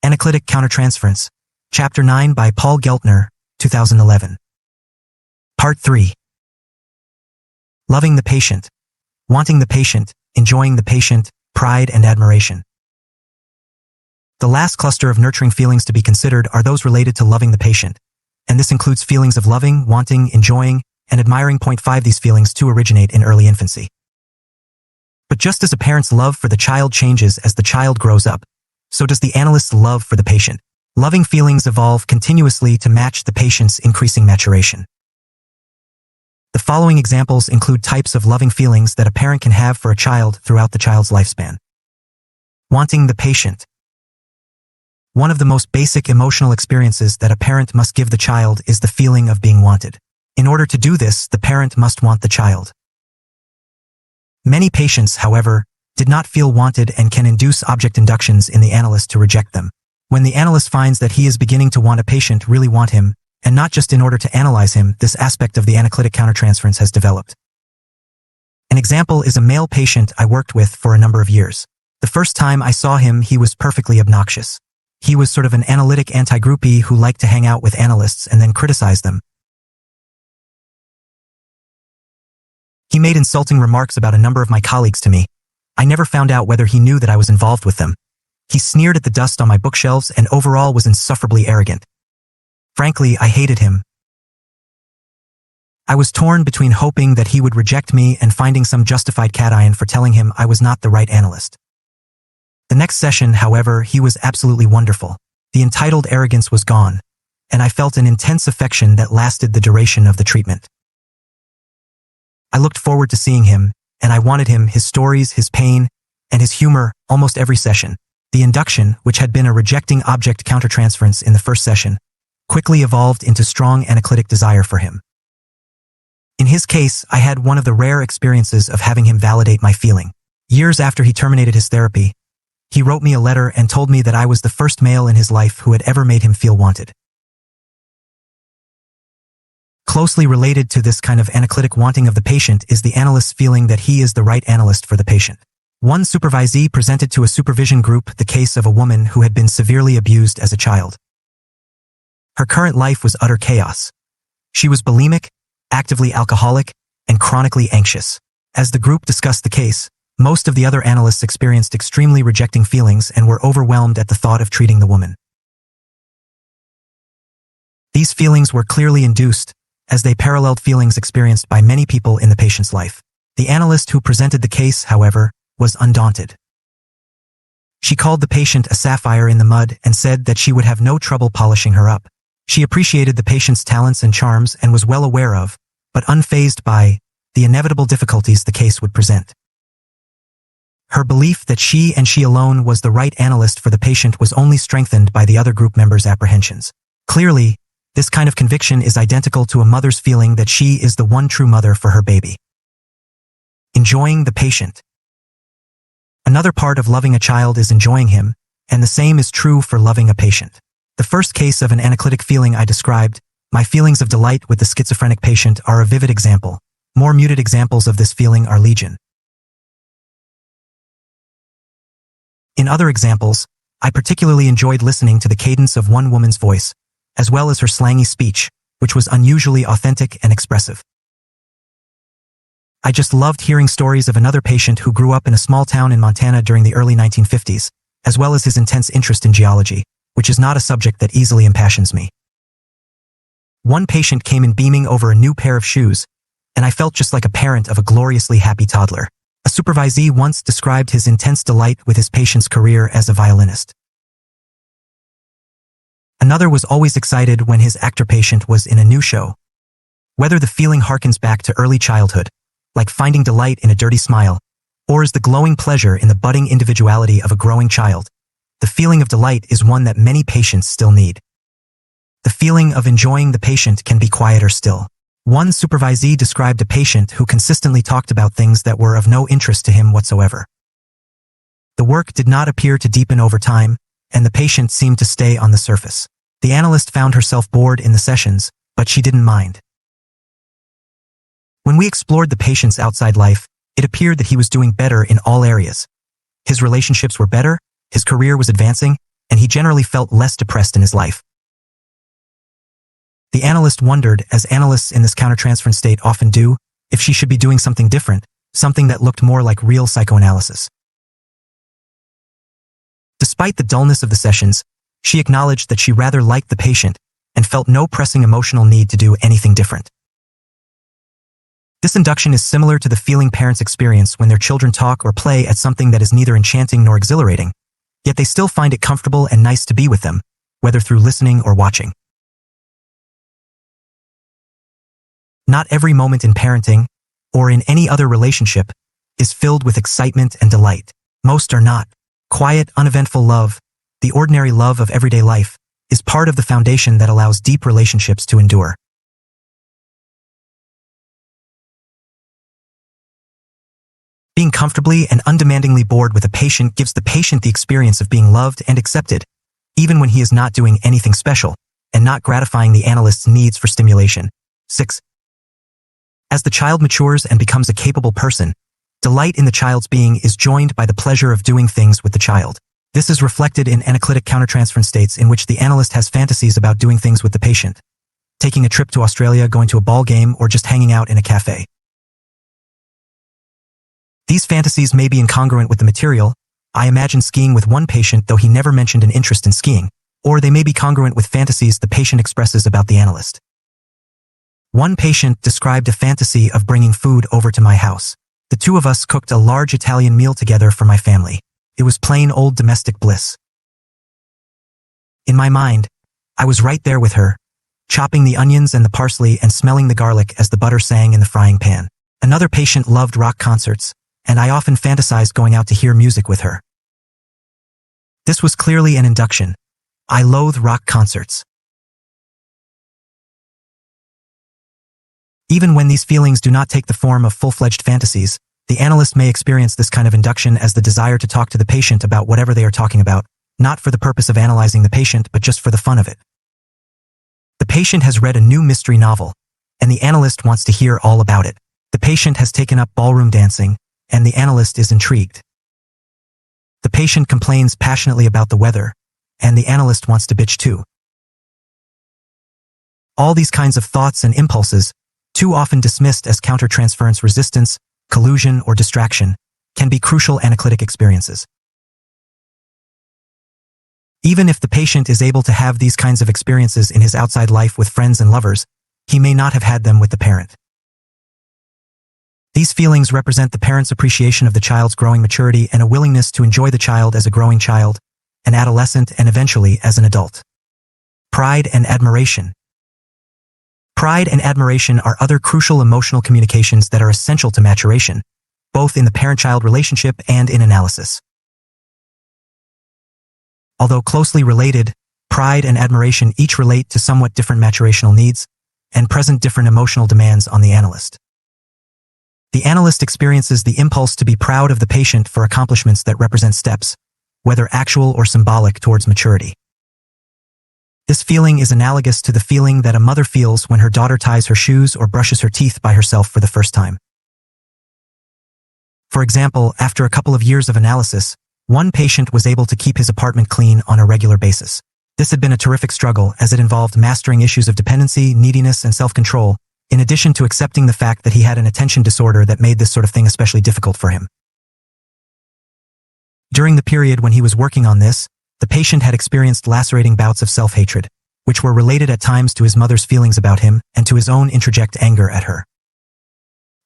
Anaclitic Countertransference, Chapter 9 by Guide-Geltner, 2011. Part 3. Loving the patient, wanting the patient, enjoying the patient, pride and admiration. The last cluster of nurturing feelings to be considered are those related to loving the patient, and this includes feelings of loving, wanting, enjoying, and admiring. 5 These feelings too originate in early infancy. But just as a parent's love for the child changes as the child grows up, so does the analyst's love for the patient. Loving feelings evolve continuously to match the patient's increasing maturation. The following examples include types of loving feelings that a parent can have for a child throughout the child's lifespan. Wanting the patient. One of the most basic emotional experiences that a parent must give the child is the feeling of being wanted. In order to do this, the parent must want the child. Many patients, however, did not feel wanted and can induce object inductions in the analyst to reject them. When the analyst finds that he is beginning to want a patient really want him, and not just in order to analyze him, this aspect of the Anaclitic Countertransference has developed. An example is a male patient I worked with for a number of years. The first time I saw him, he was perfectly obnoxious. He was sort of an analytic anti-groupie who liked to hang out with analysts and then criticize them. He made insulting remarks about a number of my colleagues to me. I never found out whether he knew that I was involved with them. He sneered at the dust on my bookshelves and overall was insufferably arrogant. Frankly, I hated him. I was torn between hoping that he would reject me and finding some justified cation for telling him I was not the right analyst. The next session, however, he was absolutely wonderful. The entitled arrogance was gone, and I felt an intense affection that lasted the duration of the treatment. I looked forward to seeing him, and I wanted him, his stories, his pain, and his humor, almost every session. The induction, which had been a rejecting object countertransference in the first session, quickly evolved into strong analytic desire for him. In his case, I had one of the rare experiences of having him validate my feeling. Years after he terminated his therapy, he wrote me a letter and told me that I was the first male in his life who had ever made him feel wanted. Closely related to this kind of analytic wanting of the patient is the analyst's feeling that he is the right analyst for the patient. One supervisee presented to a supervision group the case of a woman who had been severely abused as a child. Her current life was utter chaos. She was bulimic, actively alcoholic, and chronically anxious. As the group discussed the case, most of the other analysts experienced extremely rejecting feelings and were overwhelmed at the thought of treating the woman. These feelings were clearly induced, as they paralleled feelings experienced by many people in the patient's life. The analyst who presented the case, however, was undaunted. She called the patient a sapphire in the mud and said that she would have no trouble polishing her up. She appreciated the patient's talents and charms and was well aware of, but unfazed by, the inevitable difficulties the case would present. Her belief that she and she alone was the right analyst for the patient was only strengthened by the other group members' apprehensions. Clearly, this kind of conviction is identical to a mother's feeling that she is the one true mother for her baby. Enjoying the patient. Another part of loving a child is enjoying him, and the same is true for loving a patient. The first case of an analytic feeling I described, my feelings of delight with the schizophrenic patient, are a vivid example. More muted examples of this feeling are legion. In other examples, I particularly enjoyed listening to the cadence of one woman's voice, as well as her slangy speech, which was unusually authentic and expressive. I just loved hearing stories of another patient who grew up in a small town in Montana during the early 1950s, as well as his intense interest in geology, which is not a subject that easily impassions me. One patient came in beaming over a new pair of shoes, and I felt just like a parent of a gloriously happy toddler. A supervisee once described his intense delight with his patient's career as a violinist. Another was always excited when his actor patient was in a new show. Whether the feeling harkens back to early childhood, like finding delight in a dirty smile, or is the glowing pleasure in the budding individuality of a growing child, the feeling of delight is one that many patients still need. The feeling of enjoying the patient can be quiet or still. One supervisee described a patient who consistently talked about things that were of no interest to him whatsoever. The work did not appear to deepen over time, and the patient seemed to stay on the surface. The analyst found herself bored in the sessions, but she didn't mind. When we explored the patient's outside life, it appeared that he was doing better in all areas. His relationships were better, his career was advancing, and he generally felt less depressed in his life. The analyst wondered, as analysts in this countertransference state often do, if she should be doing something different, something that looked more like real psychoanalysis. Despite the dullness of the sessions, she acknowledged that she rather liked the patient and felt no pressing emotional need to do anything different. This induction is similar to the feeling parents experience when their children talk or play at something that is neither enchanting nor exhilarating, yet they still find it comfortable and nice to be with them, whether through listening or watching. Not every moment in parenting, or in any other relationship, is filled with excitement and delight. Most are not. Quiet, uneventful love, the ordinary love of everyday life, is part of the foundation that allows deep relationships to endure. Being comfortably and undemandingly bored with a patient gives the patient the experience of being loved and accepted, even when he is not doing anything special, and not gratifying the analyst's needs for stimulation. 6. As the child matures and becomes a capable person, delight in the child's being is joined by the pleasure of doing things with the child. This is reflected in Anaclitic Countertransference states in which the analyst has fantasies about doing things with the patient, taking a trip to Australia, going to a ball game, or just hanging out in a cafe. These fantasies may be incongruent with the material. I imagine skiing with one patient though he never mentioned an interest in skiing, or they may be congruent with fantasies the patient expresses about the analyst. One patient described a fantasy of bringing food over to my house. The two of us cooked a large Italian meal together for my family. It was plain old domestic bliss. In my mind, I was right there with her, chopping the onions and the parsley and smelling the garlic as the butter sang in the frying pan. Another patient loved rock concerts, and I often fantasized going out to hear music with her. This was clearly an induction. I loathe rock concerts. Even when these feelings do not take the form of full-fledged fantasies, the analyst may experience this kind of induction as the desire to talk to the patient about whatever they are talking about, not for the purpose of analyzing the patient but just for the fun of it. The patient has read a new mystery novel, and the analyst wants to hear all about it. The patient has taken up ballroom dancing, and the analyst is intrigued. The patient complains passionately about the weather, and the analyst wants to bitch too. All these kinds of thoughts and impulses, too often dismissed as countertransference resistance, collusion, or distraction, can be crucial anaclitic experiences. Even if the patient is able to have these kinds of experiences in his outside life with friends and lovers, he may not have had them with the parent. These feelings represent the parent's appreciation of the child's growing maturity and a willingness to enjoy the child as a growing child, an adolescent, and eventually as an adult. Pride and admiration. Pride and admiration are other crucial emotional communications that are essential to maturation, both in the parent-child relationship and in analysis. Although closely related, pride and admiration each relate to somewhat different maturational needs and present different emotional demands on the analyst. The analyst experiences the impulse to be proud of the patient for accomplishments that represent steps, whether actual or symbolic, towards maturity. This feeling is analogous to the feeling that a mother feels when her daughter ties her shoes or brushes her teeth by herself for the first time. For example, after a couple of years of analysis, one patient was able to keep his apartment clean on a regular basis. This had been a terrific struggle as it involved mastering issues of dependency, neediness, and self-control, in addition to accepting the fact that he had an attention disorder that made this sort of thing especially difficult for him. During the period when he was working on this, the patient had experienced lacerating bouts of self-hatred, which were related at times to his mother's feelings about him and to his own introject anger at her.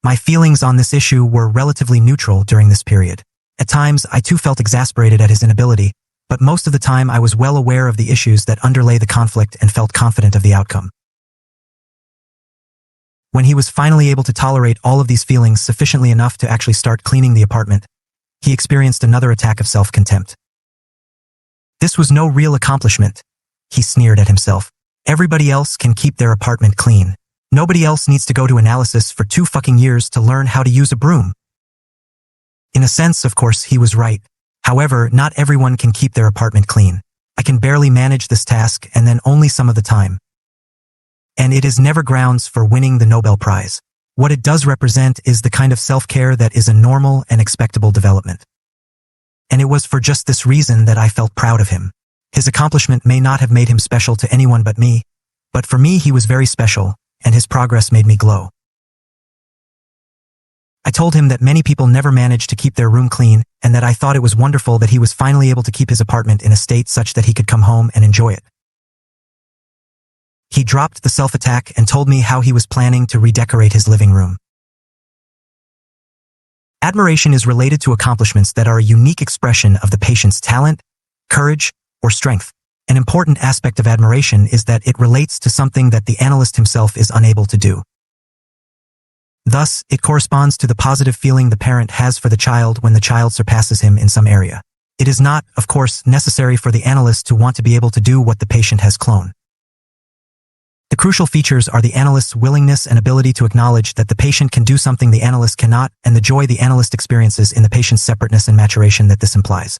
My feelings on this issue were relatively neutral during this period. At times, I too felt exasperated at his inability, but most of the time I was well aware of the issues that underlay the conflict and felt confident of the outcome. When he was finally able to tolerate all of these feelings sufficiently enough to actually start cleaning the apartment, he experienced another attack of self-contempt. This was no real accomplishment, he sneered at himself. Everybody else can keep their apartment clean. Nobody else needs to go to analysis for 2 fucking years to learn how to use a broom. In a sense, of course, he was right. However, not everyone can keep their apartment clean. I can barely manage this task, and then only some of the time. And it is never grounds for winning the Nobel Prize. What it does represent is the kind of self-care that is a normal and expectable development. And it was for just this reason that I felt proud of him. His accomplishment may not have made him special to anyone but me, but for me he was very special, and his progress made me glow. I told him that many people never manage to keep their room clean, and that I thought it was wonderful that he was finally able to keep his apartment in a state such that he could come home and enjoy it. He dropped the self-attack and told me how he was planning to redecorate his living room. Admiration is related to accomplishments that are a unique expression of the patient's talent, courage, or strength. An important aspect of admiration is that it relates to something that the analyst himself is unable to do. Thus, it corresponds to the positive feeling the parent has for the child when the child surpasses him in some area. It is not, of course, necessary for the analyst to want to be able to do what the patient has cloned. The crucial features are the analyst's willingness and ability to acknowledge that the patient can do something the analyst cannot, and the joy the analyst experiences in the patient's separateness and maturation that this implies.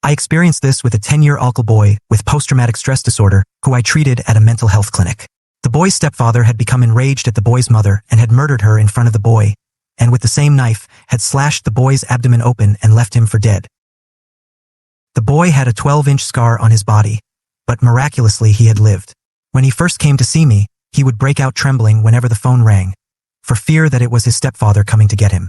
I experienced this with a 10-year-old boy with post-traumatic stress disorder who I treated at a mental health clinic. The boy's stepfather had become enraged at the boy's mother and had murdered her in front of the boy, and with the same knife had slashed the boy's abdomen open and left him for dead. The boy had a 12-inch scar on his body, but miraculously he had lived. When he first came to see me, he would break out trembling whenever the phone rang, for fear that it was his stepfather coming to get him.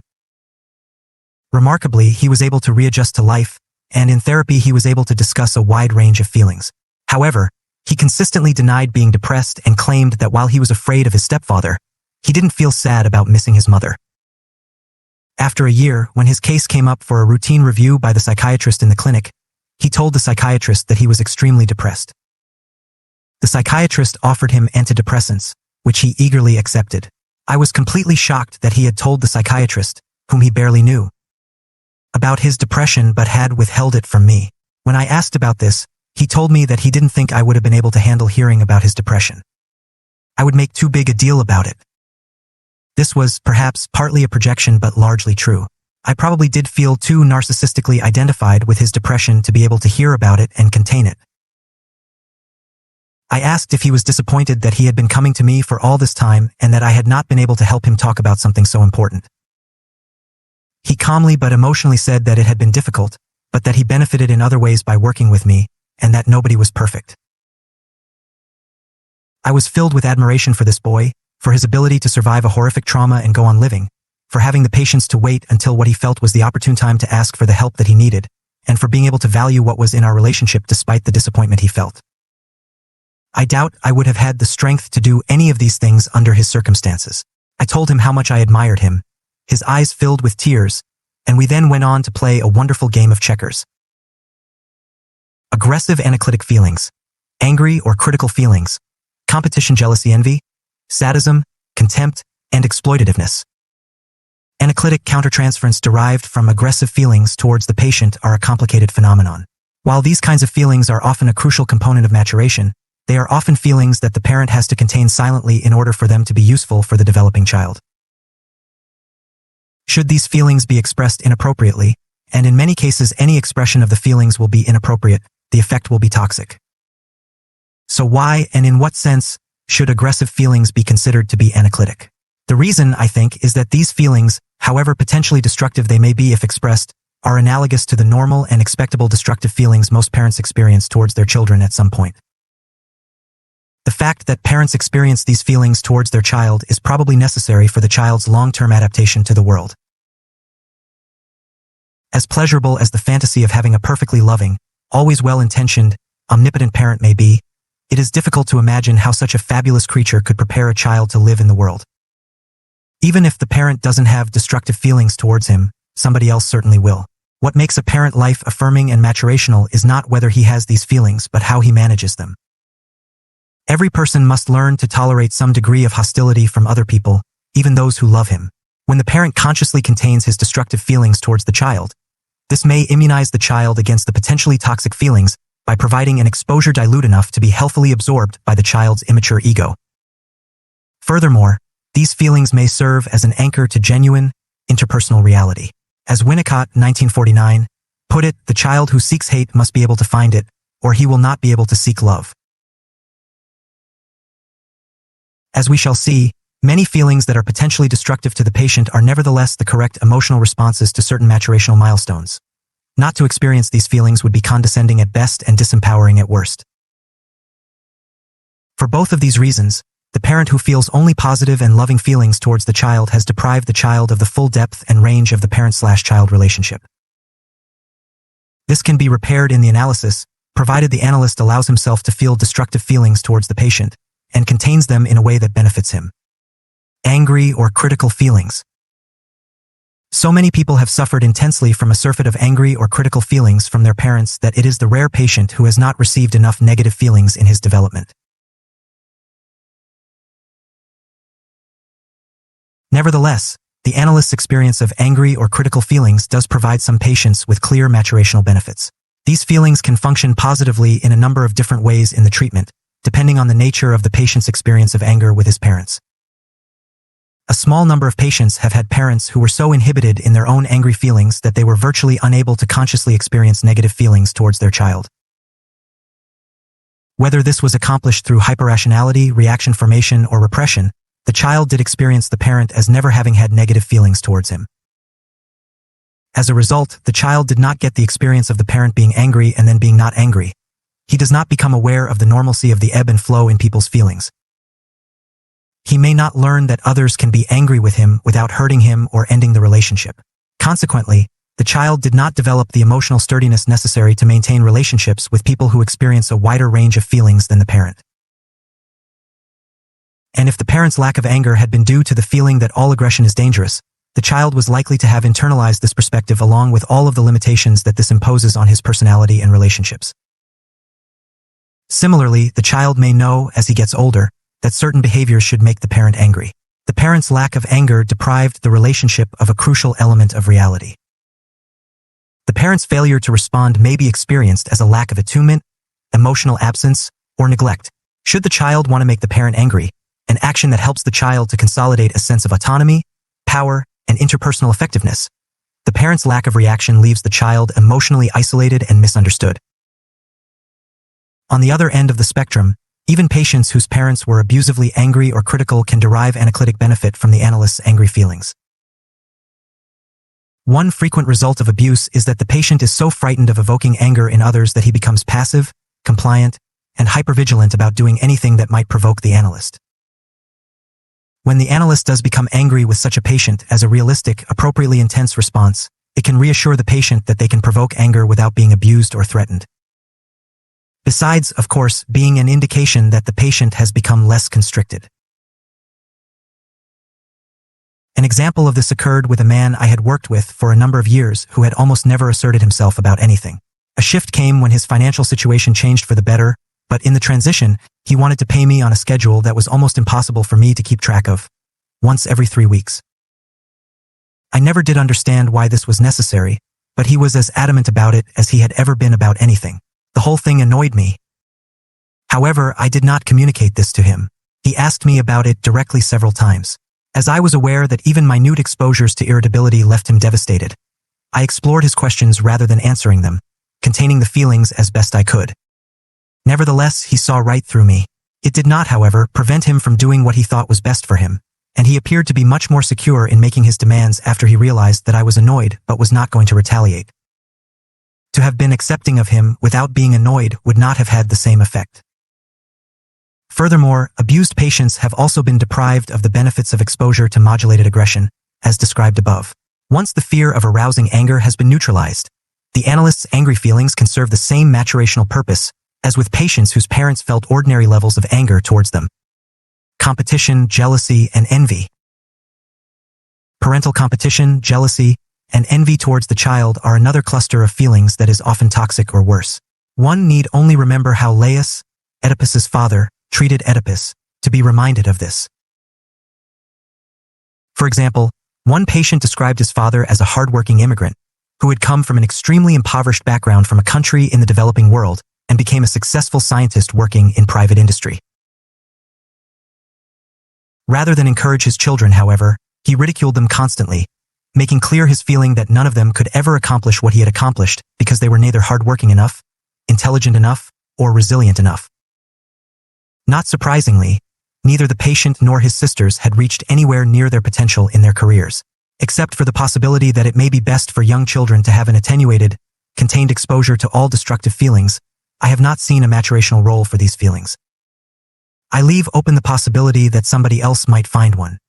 Remarkably, he was able to readjust to life, and in therapy he was able to discuss a wide range of feelings. However, he consistently denied being depressed and claimed that while he was afraid of his stepfather, he didn't feel sad about missing his mother. After a year, when his case came up for a routine review by the psychiatrist in the clinic, he told the psychiatrist that he was extremely depressed. The psychiatrist offered him antidepressants, which he eagerly accepted. I was completely shocked that he had told the psychiatrist, whom he barely knew, about his depression but had withheld it from me. When I asked about this, he told me that he didn't think I would have been able to handle hearing about his depression. I would make too big a deal about it. This was, perhaps, partly a projection but largely true. I probably did feel too narcissistically identified with his depression to be able to hear about it and contain it. I asked if he was disappointed that he had been coming to me for all this time and that I had not been able to help him talk about something so important. He calmly but emotionally said that it had been difficult, but that he benefited in other ways by working with me, and that nobody was perfect. I was filled with admiration for this boy, for his ability to survive a horrific trauma and go on living, for having the patience to wait until what he felt was the opportune time to ask for the help that he needed, and for being able to value what was in our relationship despite the disappointment he felt. I doubt I would have had the strength to do any of these things under his circumstances. I told him how much I admired him. His eyes filled with tears, and we then went on to play a wonderful game of checkers. Aggressive anaclitic feelings, angry or critical feelings, competition, jealousy, envy, sadism, contempt, and exploitativeness. Anaclitic countertransference derived from aggressive feelings towards the patient are a complicated phenomenon. While these kinds of feelings are often a crucial component of maturation, they are often feelings that the parent has to contain silently in order for them to be useful for the developing child. Should these feelings be expressed inappropriately, and in many cases any expression of the feelings will be inappropriate, the effect will be toxic. So why, and in what sense, should aggressive feelings be considered to be anaclitic? The reason, I think, is that these feelings, however potentially destructive they may be if expressed, are analogous to the normal and expectable destructive feelings most parents experience towards their children at some point. The fact that parents experience these feelings towards their child is probably necessary for the child's long-term adaptation to the world. As pleasurable as the fantasy of having a perfectly loving, always well-intentioned, omnipotent parent may be, it is difficult to imagine how such a fabulous creature could prepare a child to live in the world. Even if the parent doesn't have destructive feelings towards him, somebody else certainly will. What makes a parent life affirming and maturational is not whether he has these feelings but how he manages them. Every person must learn to tolerate some degree of hostility from other people, even those who love him. When the parent consciously contains his destructive feelings towards the child, this may immunize the child against the potentially toxic feelings by providing an exposure dilute enough to be healthily absorbed by the child's immature ego. Furthermore, these feelings may serve as an anchor to genuine, interpersonal reality. As Winnicott, 1949, put it, the child who seeks hate must be able to find it, or he will not be able to seek love. As we shall see, many feelings that are potentially destructive to the patient are nevertheless the correct emotional responses to certain maturational milestones. Not to experience these feelings would be condescending at best and disempowering at worst. For both of these reasons, the parent who feels only positive and loving feelings towards the child has deprived the child of the full depth and range of the parent/child relationship. This can be repaired in the analysis, provided the analyst allows himself to feel destructive feelings towards the patient, and contains them in a way that benefits him. Angry or critical feelings. So many people have suffered intensely from a surfeit of angry or critical feelings from their parents that it is the rare patient who has not received enough negative feelings in his development. Nevertheless, the analyst's experience of angry or critical feelings does provide some patients with clear maturational benefits. These feelings can function positively in a number of different ways in the treatment, depending on the nature of the patient's experience of anger with his parents. A small number of patients have had parents who were so inhibited in their own angry feelings that they were virtually unable to consciously experience negative feelings towards their child. Whether this was accomplished through hyperrationality, reaction formation, or repression, the child did experience the parent as never having had negative feelings towards him. As a result, the child did not get the experience of the parent being angry and then being not angry. He does not become aware of the normalcy of the ebb and flow in people's feelings. He may not learn that others can be angry with him without hurting him or ending the relationship. Consequently, the child did not develop the emotional sturdiness necessary to maintain relationships with people who experience a wider range of feelings than the parent. And if the parent's lack of anger had been due to the feeling that all aggression is dangerous, the child was likely to have internalized this perspective along with all of the limitations that this imposes on his personality and relationships. Similarly, the child may know, as he gets older, that certain behaviors should make the parent angry. The parent's lack of anger deprived the relationship of a crucial element of reality. The parent's failure to respond may be experienced as a lack of attunement, emotional absence, or neglect. Should the child want to make the parent angry, an action that helps the child to consolidate a sense of autonomy, power, and interpersonal effectiveness, the parent's lack of reaction leaves the child emotionally isolated and misunderstood. On the other end of the spectrum, even patients whose parents were abusively angry or critical can derive anaclitic benefit from the analyst's angry feelings. One frequent result of abuse is that the patient is so frightened of evoking anger in others that he becomes passive, compliant, and hypervigilant about doing anything that might provoke the analyst. When the analyst does become angry with such a patient as a realistic, appropriately intense response, it can reassure the patient that they can provoke anger without being abused or threatened. Besides, of course, being an indication that the patient has become less constricted. An example of this occurred with a man I had worked with for a number of years who had almost never asserted himself about anything. A shift came when his financial situation changed for the better, but in the transition, he wanted to pay me on a schedule that was almost impossible for me to keep track of, once every 3 weeks. I never did understand why this was necessary, but he was as adamant about it as he had ever been about anything. The whole thing annoyed me. However, I did not communicate this to him. He asked me about it directly several times. As I was aware that even minute exposures to irritability left him devastated, I explored his questions rather than answering them, containing the feelings as best I could. Nevertheless, he saw right through me. It did not, however, prevent him from doing what he thought was best for him, and he appeared to be much more secure in making his demands after he realized that I was annoyed but was not going to retaliate. To have been accepting of him without being annoyed would not have had the same effect. Furthermore, abused patients have also been deprived of the benefits of exposure to modulated aggression, as described above. Once the fear of arousing anger has been neutralized, the analyst's angry feelings can serve the same maturational purpose as with patients whose parents felt ordinary levels of anger towards them. Competition, jealousy, and envy. Parental competition, jealousy, and envy towards the child are another cluster of feelings that is often toxic or worse. One need only remember how Laius, Oedipus's father, treated Oedipus, to be reminded of this. For example, one patient described his father as a hardworking immigrant, who had come from an extremely impoverished background from a country in the developing world, and became a successful scientist working in private industry. Rather than encourage his children, however, he ridiculed them constantly, making clear his feeling that none of them could ever accomplish what he had accomplished because they were neither hardworking enough, intelligent enough, or resilient enough. Not surprisingly, neither the patient nor his sisters had reached anywhere near their potential in their careers, except for the possibility that it may be best for young children to have an attenuated, contained exposure to all destructive feelings, I have not seen a maturational role for these feelings. I leave open the possibility that somebody else might find one.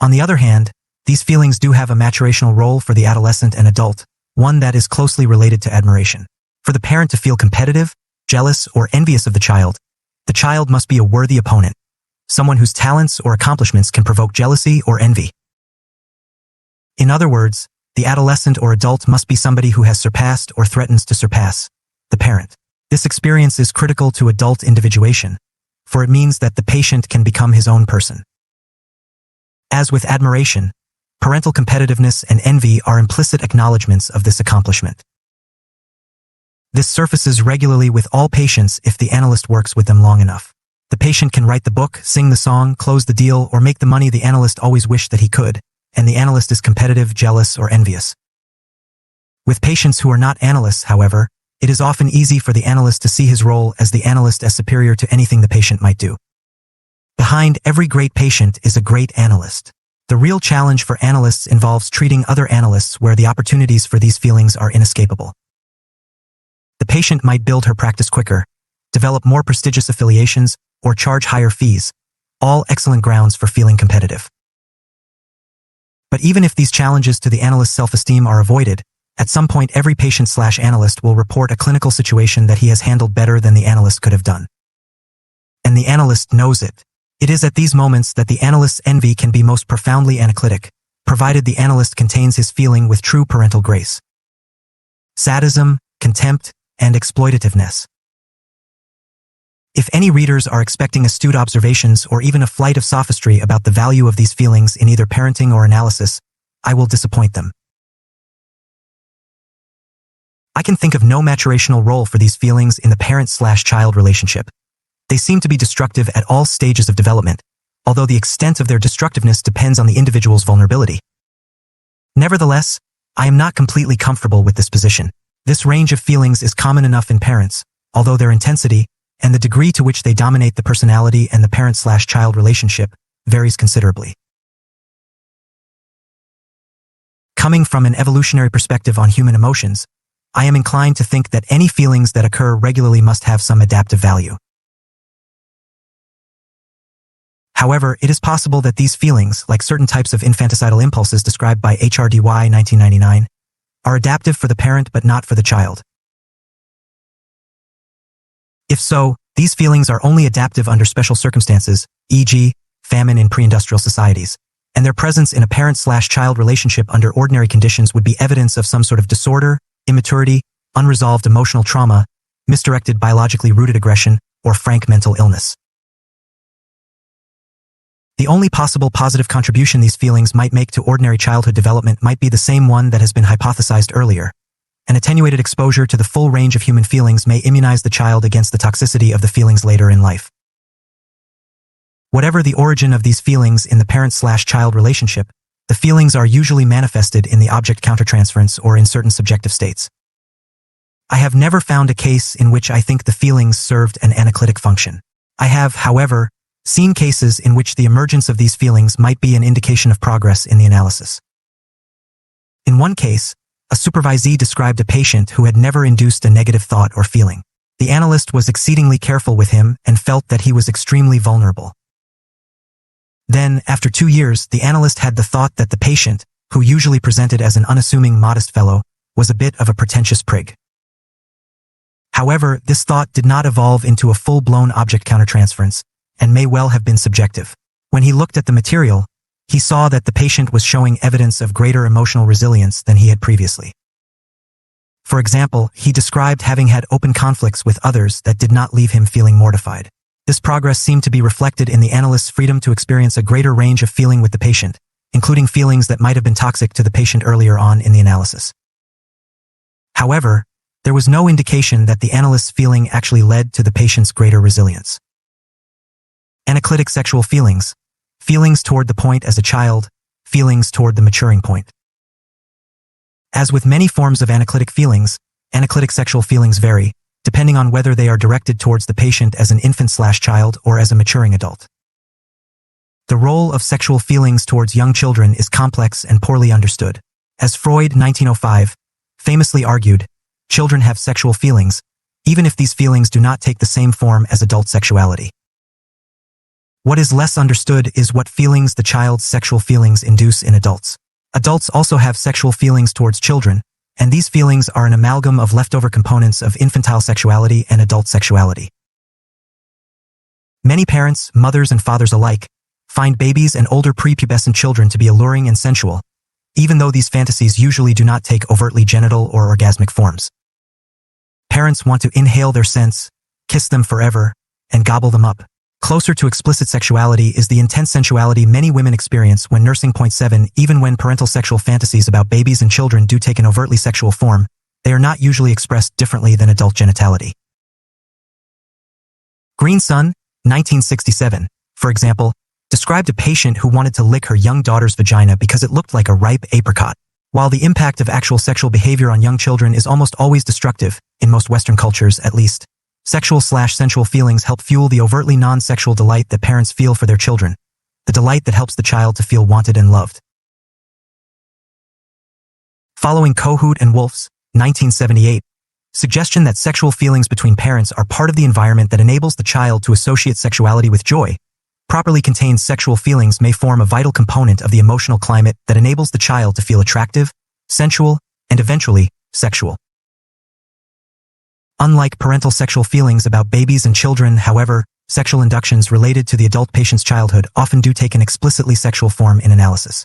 On the other hand, these feelings do have a maturational role for the adolescent and adult, one that is closely related to admiration. For the parent to feel competitive, jealous, or envious of the child must be a worthy opponent, someone whose talents or accomplishments can provoke jealousy or envy. In other words, the adolescent or adult must be somebody who has surpassed or threatens to surpass the parent. This experience is critical to adult individuation, for it means that the patient can become his own person. As with admiration, parental competitiveness and envy are implicit acknowledgments of this accomplishment. This surfaces regularly with all patients if the analyst works with them long enough. The patient can write the book, sing the song, close the deal, or make the money the analyst always wished that he could, and the analyst is competitive, jealous, or envious. With patients who are not analysts, however, it is often easy for the analyst to see his role as the analyst as superior to anything the patient might do. Behind every great patient is a great analyst. The real challenge for analysts involves treating other analysts where the opportunities for these feelings are inescapable. The patient might build her practice quicker, develop more prestigious affiliations, or charge higher fees, all excellent grounds for feeling competitive. But even if these challenges to the analyst's self-esteem are avoided, at some point every patient/analyst will report a clinical situation that he has handled better than the analyst could have done. And the analyst knows it. It is at these moments that the analyst's envy can be most profoundly anaclitic, provided the analyst contains his feeling with true parental grace. Sadism, contempt, and exploitativeness. If any readers are expecting astute observations or even a flight of sophistry about the value of these feelings in either parenting or analysis, I will disappoint them. I can think of no maturational role for these feelings in the parent/child relationship. They seem to be destructive at all stages of development, although the extent of their destructiveness depends on the individual's vulnerability. Nevertheless, I am not completely comfortable with this position. This range of feelings is common enough in parents, although their intensity, and the degree to which they dominate the personality and the parent/child relationship, varies considerably. Coming from an evolutionary perspective on human emotions, I am inclined to think that any feelings that occur regularly must have some adaptive value. However, it is possible that these feelings, like certain types of infanticidal impulses described by HRDY 1999, are adaptive for the parent but not for the child. If so, these feelings are only adaptive under special circumstances, e.g., famine in pre-industrial societies, and their presence in a parent/child relationship under ordinary conditions would be evidence of some sort of disorder, immaturity, unresolved emotional trauma, misdirected biologically rooted aggression, or frank mental illness. The only possible positive contribution these feelings might make to ordinary childhood development might be the same one that has been hypothesized earlier. An attenuated exposure to the full range of human feelings may immunize the child against the toxicity of the feelings later in life. Whatever the origin of these feelings in the parent/child relationship, the feelings are usually manifested in the object countertransference or in certain subjective states. I have never found a case in which I think the feelings served an anaclitic function. I have, however, seen cases in which the emergence of these feelings might be an indication of progress in the analysis. In one case, a supervisee described a patient who had never induced a negative thought or feeling. The analyst was exceedingly careful with him and felt that he was extremely vulnerable. Then, after 2 years, the analyst had the thought that the patient, who usually presented as an unassuming, modest fellow, was a bit of a pretentious prig. However, this thought did not evolve into a full-blown object countertransference, and may well have been subjective. When he looked at the material, he saw that the patient was showing evidence of greater emotional resilience than he had previously. For example, he described having had open conflicts with others that did not leave him feeling mortified. This progress seemed to be reflected in the analyst's freedom to experience a greater range of feeling with the patient, including feelings that might have been toxic to the patient earlier on in the analysis. However, there was no indication that the analyst's feeling actually led to the patient's greater resilience. Anaclitic sexual feelings, feelings toward the point as a child, feelings toward the maturing point. As with many forms of anaclitic feelings, anaclitic sexual feelings vary, depending on whether they are directed towards the patient as an infant/child or as a maturing adult. The role of sexual feelings towards young children is complex and poorly understood. As Freud, 1905, famously argued, children have sexual feelings, even if these feelings do not take the same form as adult sexuality. What is less understood is what feelings the child's sexual feelings induce in adults. Adults also have sexual feelings towards children, and these feelings are an amalgam of leftover components of infantile sexuality and adult sexuality. Many parents, mothers and fathers alike, find babies and older prepubescent children to be alluring and sensual, even though these fantasies usually do not take overtly genital or orgasmic forms. Parents want to inhale their scents, kiss them forever, and gobble them up. Closer to explicit sexuality is the intense sensuality many women experience when nursing. 7 Even when parental sexual fantasies about babies and children do take an overtly sexual form, they are not usually expressed differently than adult genitality. Greenson, 1967, for example, described a patient who wanted to lick her young daughter's vagina because it looked like a ripe apricot. While the impact of actual sexual behavior on young children is almost always destructive, in most Western cultures at least, sexual/sensual feelings help fuel the overtly non-sexual delight that parents feel for their children, the delight that helps the child to feel wanted and loved. Following Kohut and Wolf's, 1978, suggestion that sexual feelings between parents are part of the environment that enables the child to associate sexuality with joy, properly contained sexual feelings may form a vital component of the emotional climate that enables the child to feel attractive, sensual, and eventually, sexual. Unlike parental sexual feelings about babies and children, however, sexual inductions related to the adult patient's childhood often do take an explicitly sexual form in analysis.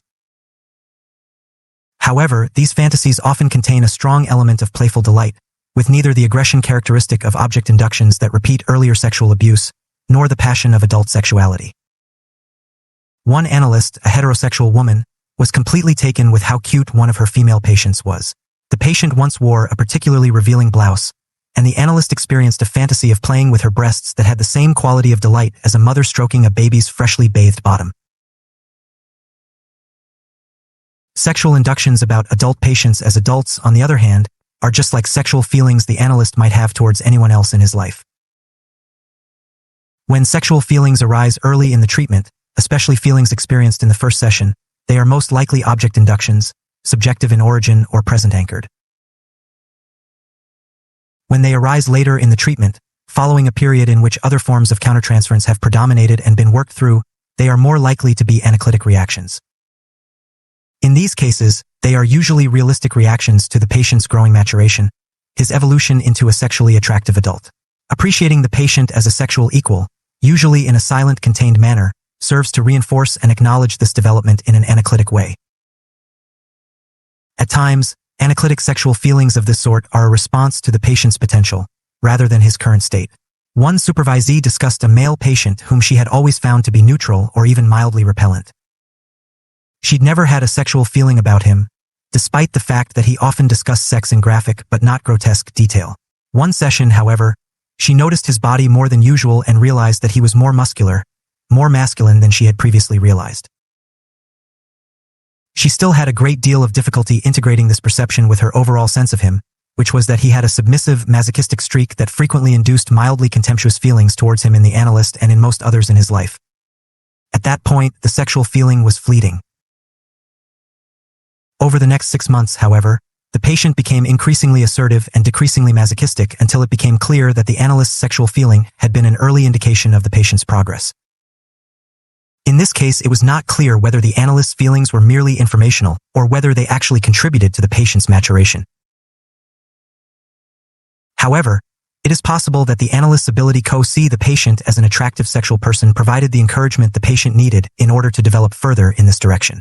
However, these fantasies often contain a strong element of playful delight, with neither the aggression characteristic of object inductions that repeat earlier sexual abuse, nor the passion of adult sexuality. One analyst, a heterosexual woman, was completely taken with how cute one of her female patients was. The patient once wore a particularly revealing blouse, and the analyst experienced a fantasy of playing with her breasts that had the same quality of delight as a mother stroking a baby's freshly bathed bottom. Sexual inductions about adult patients as adults, on the other hand, are just like sexual feelings the analyst might have towards anyone else in his life. When sexual feelings arise early in the treatment, especially feelings experienced in the first session, they are most likely object inductions, subjective in origin or present-anchored. When they arise later in the treatment, following a period in which other forms of countertransference have predominated and been worked through, they are more likely to be anaclitic reactions. In these cases, they are usually realistic reactions to the patient's growing maturation, his evolution into a sexually attractive adult. Appreciating the patient as a sexual equal, usually in a silent, contained manner, serves to reinforce and acknowledge this development in an anaclitic way. At times, anaclitic sexual feelings of this sort are a response to the patient's potential, rather than his current state. One supervisee discussed a male patient whom she had always found to be neutral or even mildly repellent. She'd never had a sexual feeling about him, despite the fact that he often discussed sex in graphic but not grotesque detail. One session, however, she noticed his body more than usual and realized that he was more muscular, more masculine than she had previously realized. She still had a great deal of difficulty integrating this perception with her overall sense of him, which was that he had a submissive, masochistic streak that frequently induced mildly contemptuous feelings towards him in the analyst and in most others in his life. At that point, the sexual feeling was fleeting. Over the next 6 months, however, the patient became increasingly assertive and decreasingly masochistic until it became clear that the analyst's sexual feeling had been an early indication of the patient's progress. In this case, it was not clear whether the analyst's feelings were merely informational or whether they actually contributed to the patient's maturation. However, it is possible that the analyst's ability to see the patient as an attractive sexual person provided the encouragement the patient needed in order to develop further in this direction.